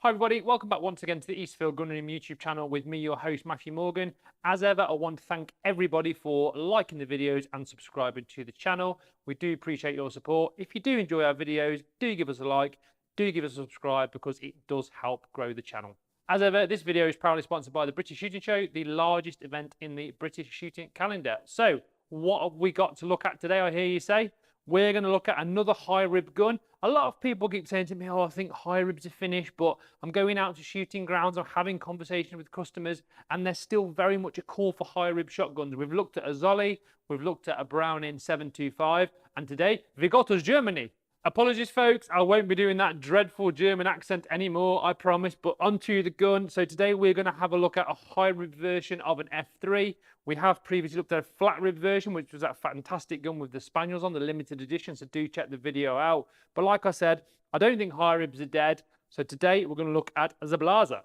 Hi everybody, welcome back once again to the Eastfield Gunroom YouTube channel with me, your host Matthew Morgan. As ever, I want to thank everybody for liking the videos and subscribing to the channel. We do appreciate your support. If you do enjoy our videos, do give us a like, do give us a subscribe because it does help grow the channel. As ever, this video is proudly sponsored by the British Shooting Show, the largest event in the British shooting calendar. So, what have we got to look at today, I hear you say? We're going to look at another high rib gun. A lot of people keep saying to me, oh, I think high ribs are finished, but I'm going out to shooting grounds, I'm having conversations with customers, and there's still very much a call for high rib shotguns. We've looked at a Zolly, we've looked at a Browning 725, and today, we got us Germany. Apologies, folks, I won't be doing that dreadful German accent anymore, I promise, but onto the gun. So today we're going to have a look at a high rib version of an F3. We have previously looked at a flat rib version, which was that fantastic gun with the spaniels on, the limited edition, so do check the video out. But like I said, I don't think high ribs are dead, so today we're going to look at the Blaser.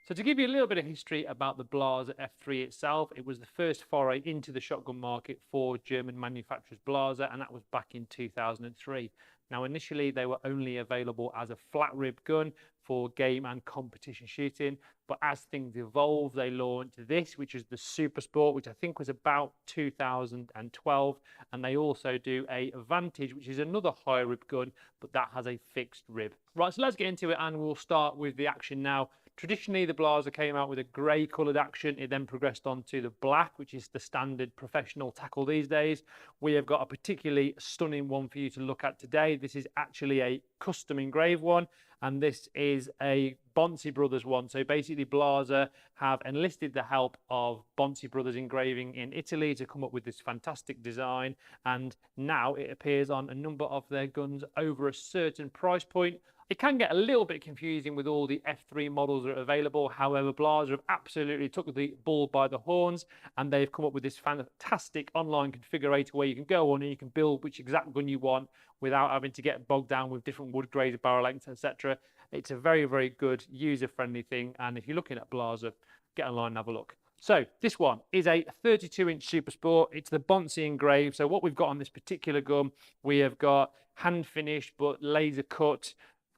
So to give you a little bit of history about the Blaser F3 itself, it was the first foray into the shotgun market for German manufacturers Blaser, and that was back in 2003. Now initially they were only available as a flat rib gun for game and competition shooting, but as things evolved they launched this, which is the Supersport, which I think was about 2012, and they also do a Vantage, which is another high rib gun, but that has a fixed rib. Right, so let's get into it and we'll start with the action now. Traditionally, the Blaser came out with a grey coloured action. It then progressed on to the black, which is the standard professional tackle these days. We have got a particularly stunning one for you to look at today. This is actually a custom engraved one, and this is a Bonsi Brothers one. So basically, Blaser have enlisted the help of Bonsi Brothers engraving in Italy to come up with this fantastic design, and now it appears on a number of their guns over a certain price point. It can get a little bit confusing with all the F3 models that are available. However, Blaser have absolutely took the bull by the horns, and they've come up with this fantastic online configurator where you can go on and you can build which exact gun you want without having to get bogged down with different wood grades, barrel lengths, etc. It's a very, very good user-friendly thing, and if you're looking at Blaser, get online and have a look. So this one is a 32-inch Supersport. It's the Bonsi engraved. So what we've got on this particular gun, we have got hand finished but laser cut,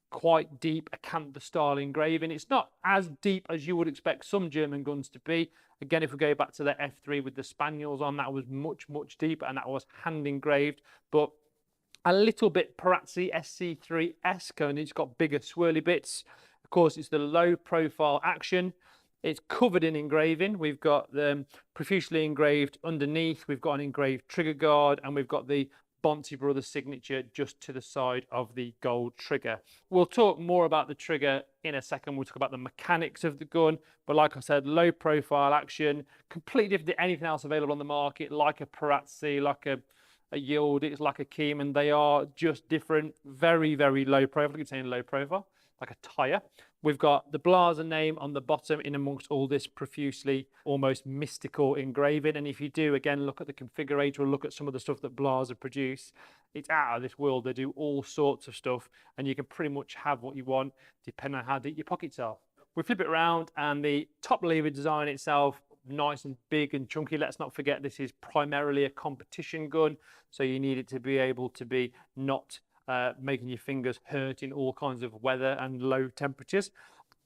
quite deep acantha style engraving. It's not as deep as you would expect some German guns to be. Again, if we go back to the F3 with the spaniels on, that was much deeper, and that was hand engraved, but a little bit Parazzi SC3-esque, and it's got bigger swirly bits. Of course, it's the low profile action. It's covered in engraving. We've got the profusely engraved underneath, we've got an engraved trigger guard, and we've got the Bonsi Brothers signature just to the side of the gold trigger. We'll talk more about the trigger in a second. We'll talk about the mechanics of the gun, but like I said, low profile action, completely different to anything else available on the market, like a Parazzi, like a Yield, it's like a Keeman. They are just different, very low profile. I keep saying low profile, like a tire. We've got the Blaser name on the bottom in amongst all this profusely, almost mystical engraving. And if you do, again, look at the configurator or look at some of the stuff that Blaser produce, it's out of this world. They do all sorts of stuff, and you can pretty much have what you want depending on how deep your pockets are. We flip it around, and the top lever design itself, nice and big and chunky. Let's not forget this is primarily a competition gun, so you need it to be able to be not making your fingers hurt in all kinds of weather and low temperatures.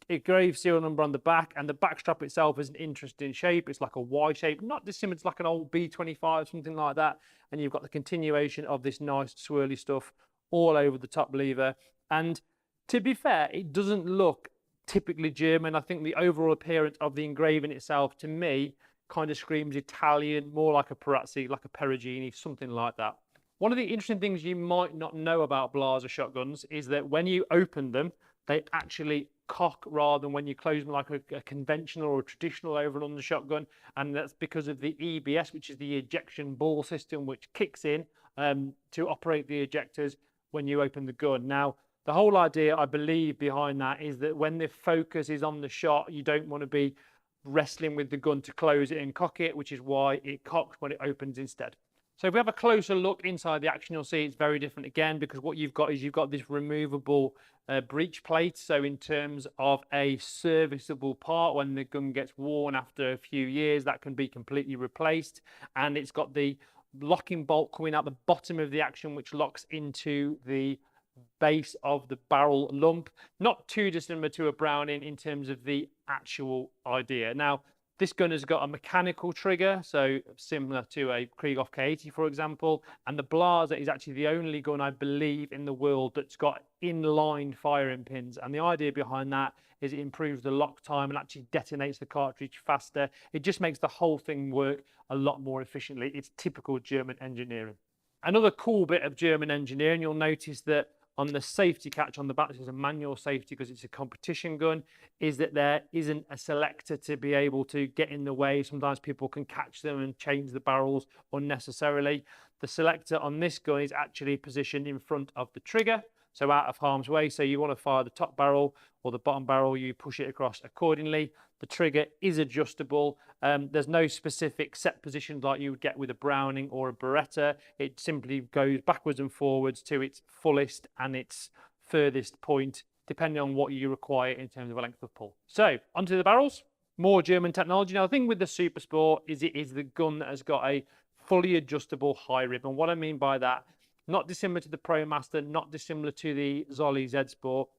Engraved serial number on the back, and the back strap itself is an interesting shape. It's like a Y shape, not dissimilar to like an old B25, something like that. And you've got the continuation of this nice swirly stuff all over the top lever. And to be fair, it doesn't look typically German. I think the overall appearance of the engraving itself, to me, kind of screams Italian, more like a Parazzi, like a Perugini, something like that. One of the interesting things you might not know about Blaser shotguns is that when you open them, they actually cock rather than when you close them like a conventional or a traditional over and under shotgun, and that's because of the EBS, which is the ejection ball system, which kicks in to operate the ejectors when you open the gun. Now, the whole idea, I believe, behind that is that when the focus is on the shot, you don't want to be wrestling with the gun to close it and cock it, which is why it cocks when it opens instead. So if we have a closer look inside the action, you'll see it's very different again, because what you've got is you've got this removable breech plate. So in terms of a serviceable part, when the gun gets worn after a few years, that can be completely replaced. And it's got the locking bolt coming out the bottom of the action, which locks into the base of the barrel lump. Not too dissimilar to a Browning in terms of the actual idea. Now, this gun has got a mechanical trigger, so similar to a Krieghoff K80, for example, and the Blaser is actually the only gun, I believe, in the world that's got inline firing pins, and the idea behind that is it improves the lock time and actually detonates the cartridge faster. It just makes the whole thing work a lot more efficiently. It's typical German engineering. Another cool bit of German engineering, you'll notice that on the safety catch on the back, this is a manual safety because it's a competition gun, is that there isn't a selector to be able to get in the way. Sometimes people can catch them and change the barrels unnecessarily. The selector on this gun is actually positioned in front of the trigger, so out of harm's way. So you want to fire the top barrel or the bottom barrel, you push it across accordingly. The trigger is adjustable. There's no specific set positions like you would get with a Browning or a Beretta. It simply goes backwards and forwards to its fullest and its furthest point, depending on what you require in terms of a length of pull. So onto the barrels, more German technology. Now, the thing with the Supersport is it is the gun that has got a fully adjustable high rib. And what I mean by that, not dissimilar to the ProMaster, not dissimilar to the Zolly Z Sport,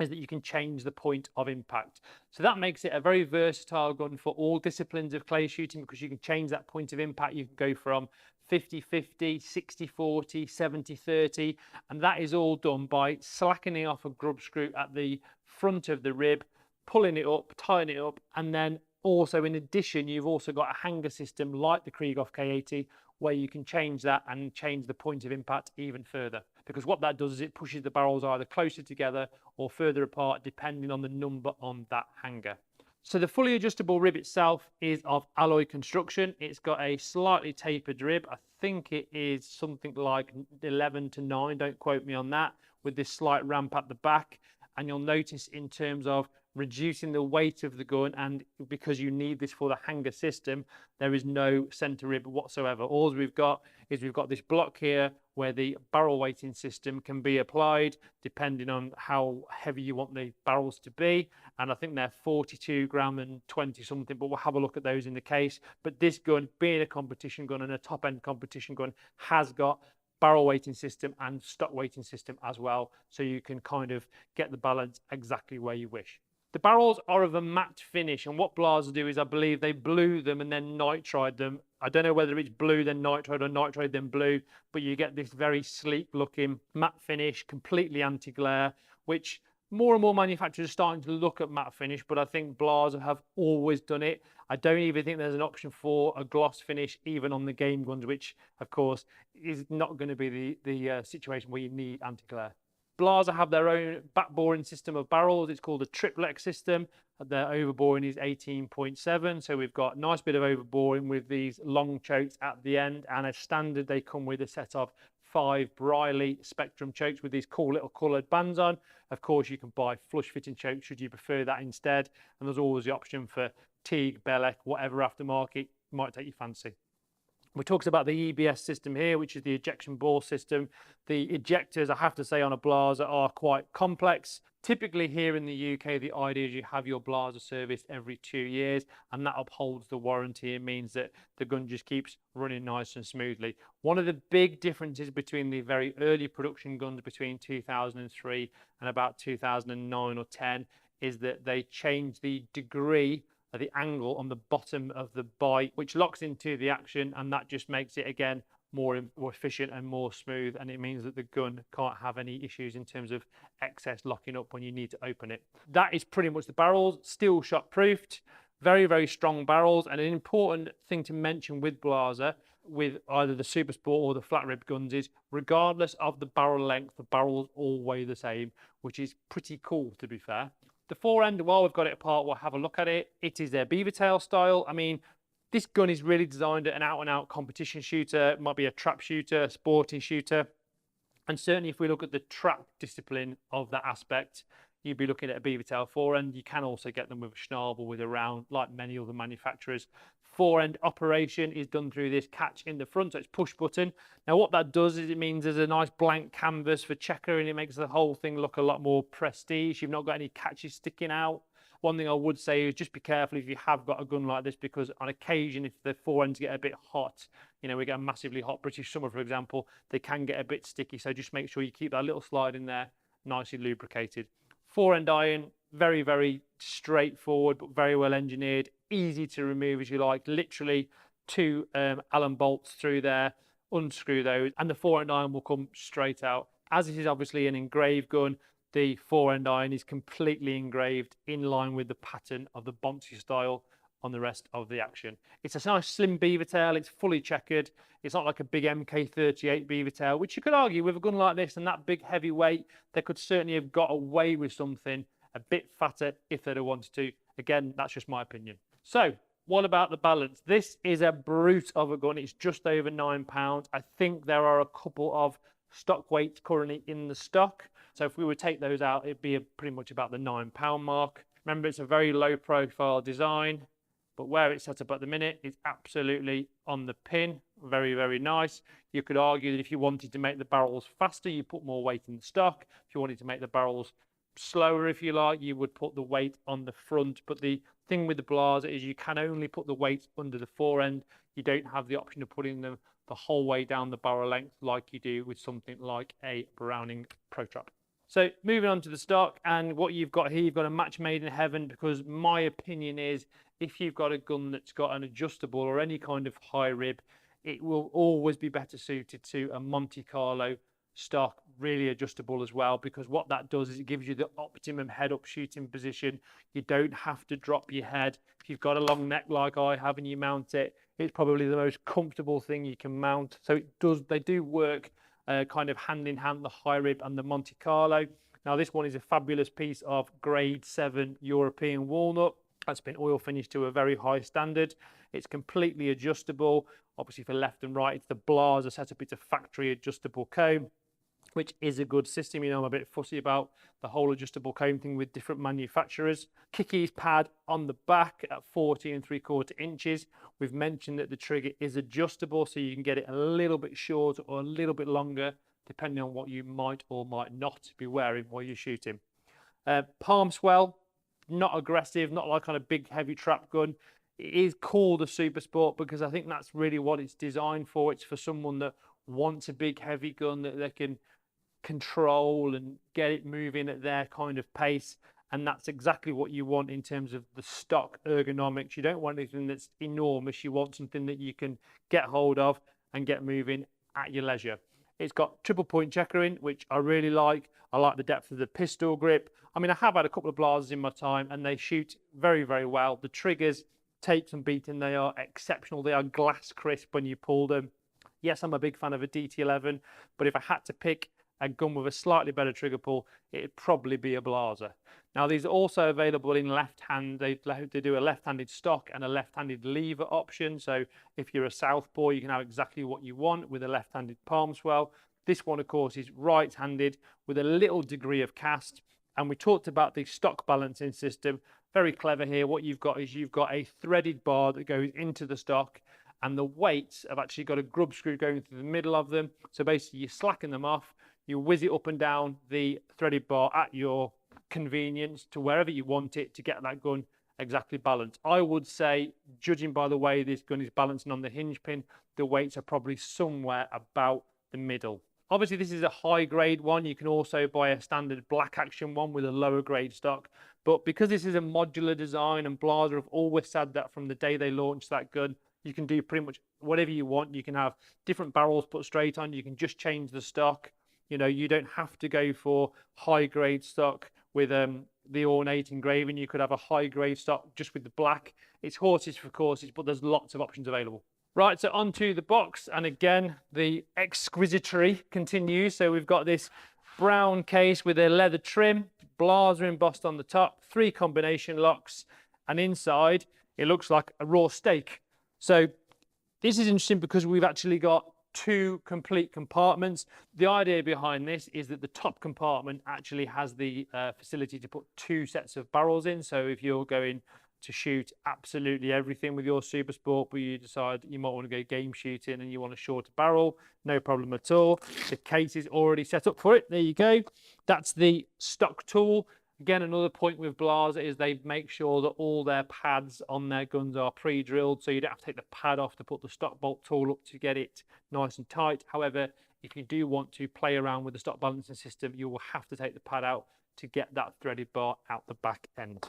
is that you can change the point of impact. So that makes it a very versatile gun for all disciplines of clay shooting, because you can change that point of impact. You can go from 50-50, 60-40, 70-30, and that is all done by slackening off a grub screw at the front of the rib, pulling it up, tying it up, and then also in addition, you've also got a hanger system like the Krieghoff K80 where you can change that and change the point of impact even further. Because what that does is it pushes the barrels either closer together or further apart depending on the number on that hanger. So the fully adjustable rib itself is of alloy construction. It's got a slightly tapered rib. I think it is something like 11-9, don't quote me on that, with this slight ramp at the back. And you'll notice in terms of reducing the weight of the gun, and because you need this for the hanger system, there is no center rib whatsoever. All we've got is we've got this block here where the barrel weighting system can be applied depending on how heavy you want the barrels to be, and I think they're 42 gram and 20 something, but we'll have a look at those in the case. But this gun, being a competition gun and a top end competition gun, has got barrel weighting system and stock weighting system as well, so you can kind of get the balance exactly where you wish. The barrels are of a matte finish, and what Blaser do is I believe they blue them and then nitride them. I don't know whether it's blue then nitride or nitride then blue, but you get this very sleek looking matte finish, completely anti-glare, which more and more manufacturers are starting to look at matte finish, but I think Blaser have always done it. I don't even think there's an option for a gloss finish even on the game guns, which of course is not going to be the situation where you need anti-glare. Blaser have their own back boring system of barrels. It's called a triplex system. Their overboring is 18.7, so we've got a nice bit of overboring with these long chokes at the end, and as standard they come with a set of 5 Briley Spectrum chokes with these cool little coloured bands on. Of course you can buy flush fitting chokes should you prefer that instead, and there's always the option for Teague, Belek, whatever aftermarket might take your fancy. We talked about the EBS system here, which is the ejection ball system. The ejectors, I have to say, on a Blaser are quite complex. Typically here in the UK, the idea is you have your Blaser serviced every 2 years, and that upholds the warranty. It means that the gun just keeps running nice and smoothly. One of the big differences between the very early production guns between 2003 and about 2009 or 10 is that they changed the degree, the angle on the bottom of the bite, which locks into the action, and that just makes it again more efficient and more smooth, and it means that the gun can't have any issues in terms of excess locking up when you need to open it. That is pretty much the barrels. Steel shot proofed, very, very strong barrels. And an important thing to mention with Blaser, with either the Supersport or the flat rib guns, is regardless of the barrel length, the barrels all weigh the same, which is pretty cool, to be fair. The Forend, while we've got it apart, we'll have a look at it. It is their beaver tail style. I mean, this gun is really designed at an out-and-out competition shooter. It might be a trap shooter, a sporting shooter. And certainly if we look at the trap discipline of that aspect, you'd be looking at a beaver tail Forend. You can also get them with a schnabel with a round, like many other manufacturers. Forend operation is done through this catch in the front, so it's push button. Now what that does is it means there's a nice blank canvas for checker, and it makes the whole thing look a lot more prestige. You've not got any catches sticking out. One thing I would say is just be careful if you have got a gun like this, because on occasion, if the forends get a bit hot, you know, we get a massively hot British summer, for example, they can get a bit sticky. So just make sure you keep that little slide in there nicely lubricated. Forend iron, very, very straightforward, but very well engineered, easy to remove as you like. Literally 2 Allen bolts through there, unscrew those, and the forend iron will come straight out. As this is obviously an engraved gun, the forend iron is completely engraved in line with the pattern of the Bonsi style on the rest of the action. It's a nice slim beaver tail, it's fully checkered. It's not like a big MK38 beaver tail, which you could argue with a gun like this and that big heavy weight, they could certainly have got away with something a bit fatter if they'd have wanted to. Again, that's just my opinion. So what about the balance? This is a brute of a gun. It's just over £9. I think there are a couple of stock weights currently in the stock. So if we would take those out, it'd be pretty much about the £9 mark. Remember, it's a very low profile design, but where it's set up at the minute is absolutely on the pin. Very, very nice. You could argue that if you wanted to make the barrels faster, you put more weight in the stock. If you wanted to make the barrels slower, if you like, you would put the weight on the front. But the thing with the Blaser is you can only put the weight under the forend. You don't have the option of putting them the whole way down the barrel length like you do with something like a Browning Pro Trap. So moving on to the stock, and what you've got here, you've got a match made in heaven, because my opinion is if you've got a gun that's got an adjustable or any kind of high rib, it will always be better suited to a Monte Carlo stock, really adjustable as well, because what that does is it gives you the optimum head up shooting position. You don't have to drop your head. If you've got a long neck like I have and you mount it, it's probably the most comfortable thing you can mount. So they do work kind of hand in hand, the high rib and the Monte Carlo. Now this one is a fabulous piece of grade 7 European walnut. That's been oil finished to a very high standard. It's completely adjustable. Obviously for left and right, it's the Blaser setup. It's a factory adjustable comb, which is a good system. You know, I'm a bit fussy about the whole adjustable comb thing with different manufacturers. Kickies pad on the back at 14 3/4 inches. We've mentioned that the trigger is adjustable, so you can get it a little bit shorter or a little bit longer, depending on what you might or might not be wearing while you're shooting. Palm swell, not aggressive, not like on a big heavy trap gun. It is called a Supersport because I think that's really what it's designed for. It's for someone that wants a big heavy gun that they can control and get it moving at their kind of pace, and that's exactly what you want in terms of the stock ergonomics. You don't want anything that's enormous. You want something that you can get hold of and get moving at your leisure. It's got triple point checkering, which I really like. I like the depth of the pistol grip. I mean, I have had a couple of Blasers in my time and they shoot very, very well. The triggers take some beating. They are exceptional. They are glass crisp when you pull them. Yes, I'm a big fan of a DT11, but if I had to pick a gun with a slightly better trigger pull, it'd probably be a Blaser. Now, these are also available in left hand. They do a left-handed stock and a left-handed lever option. So if you're a southpaw, you can have exactly what you want with a left-handed palm swell. This one, of course, is right-handed with a little degree of cast. And we talked about the stock balancing system. Very clever here. What you've got is you've got a threaded bar that goes into the stock, and the weights have actually got a grub screw going through the middle of them. So basically you slacken them off, you whiz it up and down the threaded bar at your convenience to wherever you want it to get that gun exactly balanced. I would say, judging by the way this gun is balancing on the hinge pin, the weights are probably somewhere about the middle. Obviously this is a high grade one. You can also buy a standard black action one with a lower grade stock, but because this is a modular design, and Blaser have always said that from the day they launched that gun, you can do pretty much whatever you want. You can have different barrels put straight on. You can just change the stock. You know, you don't have to go for high grade stock with the ornate engraving. You could have a high grade stock just with the black. It's horses for courses, but there's lots of options available. Right, so onto the box, and again the exquisitry continues. So we've got this brown case with a leather trim, Blaser embossed on the top, 3 combination locks, and inside it looks like a raw steak. So this is interesting because we've actually got 2 complete compartments. The idea behind this is that the top compartment actually has the facility to put 2 sets of barrels in. So if you're going to shoot absolutely everything with your Supersport, but you decide you might want to go game shooting and you want a shorter barrel, no problem at all. The case is already set up for it. There you go. That's the stock tool. Again, another point with Blaser is they make sure that all their pads on their guns are pre-drilled, so you don't have to take the pad off to put the stock bolt tool up to get it nice and tight. However, if you do want to play around with the stock balancing system, you will have to take the pad out to get that threaded bar out the back end.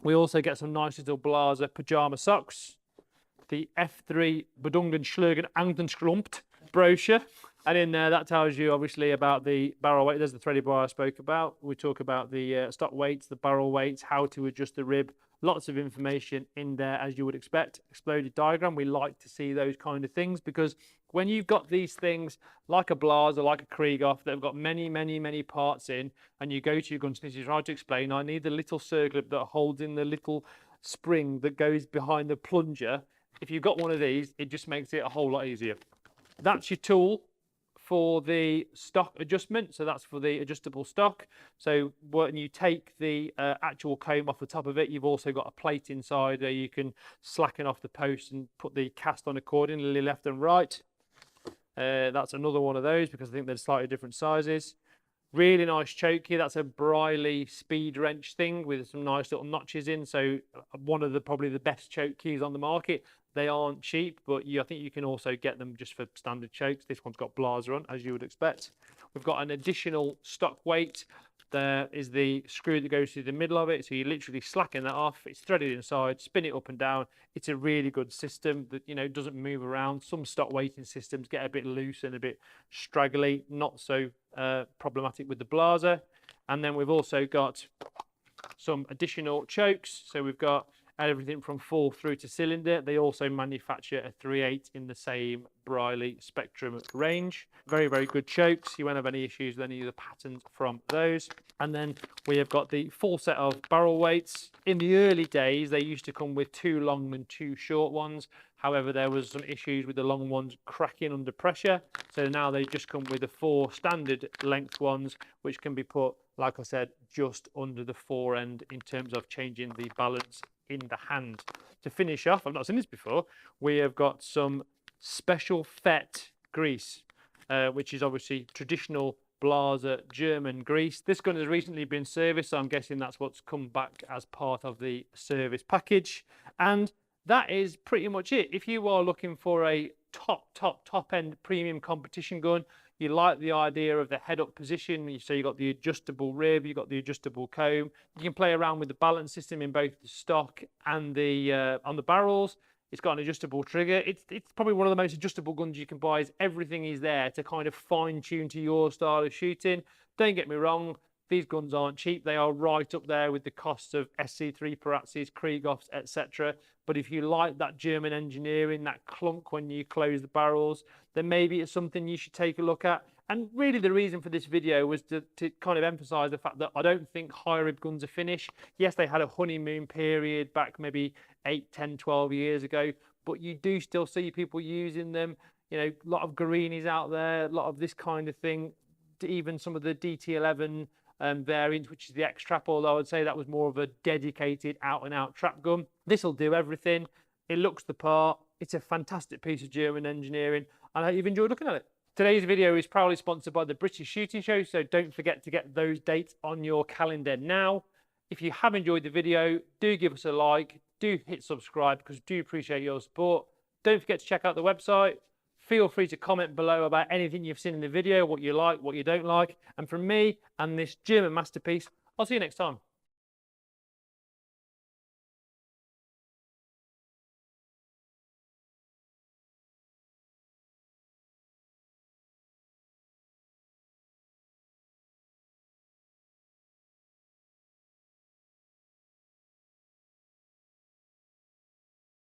We also get some nice little Blaser pajama socks, the F3 Bedungen Schlurgen Angdenschrumpt brochure, and in there that tells you obviously about the barrel weight. There's the threaded bar I spoke about. We talk about the stock weights, the barrel weights, how to adjust the rib. Lots of information in there, as you would expect. Exploded diagram, we like to see those kind of things, because when you've got these things like a Blaser, like a Krieghoff, that have got many parts in, and you go to your gunsmith, you try to explain, I need the little circlip that holds in the little spring that goes behind the plunger. If you've got one of these, it just makes it a whole lot easier. That's your tool for the stock adjustment, so that's for the adjustable stock. So when you take the actual comb off the top of it, you've also got a plate inside where you can slacken off the post and put the cast on accordingly, left and right. That's another one of those, because I think they're slightly different sizes. Really nice choke key. That's a Briley speed wrench thing with some nice little notches in. So one of the probably the best choke keys on the market. They aren't cheap, but I think you can also get them just for standard chokes. This one's got Blaser on, as you would expect. We've got an additional stock weight. There is the screw that goes through the middle of it, so you literally slacken that off. It's threaded inside, spin it up and down. It's a really good system that, you know, doesn't move around. Some stock weighting systems get a bit loose and a bit straggly, not so problematic with the Blaser. And then we've also got some additional chokes. So we've got everything from full through to cylinder. They also manufacture a 3/8 in the same Briley Spectrum range. Very good chokes. You won't have any issues with any of the patterns from those. And then we have got the full set of barrel weights. In the early days, they used to come with 2 long and 2 short ones. However, there was some issues with the long ones cracking under pressure. So now they just come with the 4 standard length ones, which can be put, like I said, just under the forend in terms of changing the balance in the hand. To finish off, I've not seen this before, we have got some special FET grease, which is obviously traditional Blaser German grease. This gun has recently been serviced, so I'm guessing that's what's come back as part of the service package. And that is pretty much it. If you are looking for a top end premium competition gun, you like the idea of the head-up position, so you've got the adjustable rib, you've got the adjustable comb. You can play around with the balance system in both the stock and the on the barrels. It's got an adjustable trigger. It's probably one of the most adjustable guns you can buy. Everything is there to kind of fine-tune to your style of shooting. Don't get me wrong, these guns aren't cheap. They are right up there with the costs of SC3 Parazzis, Krieghoffs, etc. But if you like that German engineering, that clunk when you close the barrels, then maybe it's something you should take a look at. And really the reason for this video was to kind of emphasize the fact that I don't think high rib guns are finished. Yes, they had a honeymoon period back maybe 8, 10, 12 years ago, but you do still see people using them. You know, a lot of Guarinis out there, a lot of this kind of thing, even some of the DT11 variant, which is the X-Trap, although I would say that was more of a dedicated out-and-out trap gun. This will do everything. It looks the part. It's a fantastic piece of German engineering, and I hope you've enjoyed looking at it. Today's video is proudly sponsored by the British Shooting Show, so don't forget to get those dates on your calendar now. If you have enjoyed the video, do give us a like, do hit subscribe, because we do appreciate your support. Don't forget to check out the website. Feel free to comment below about anything you've seen in the video, what you like, what you don't like. And from me and this German masterpiece, I'll see you next time.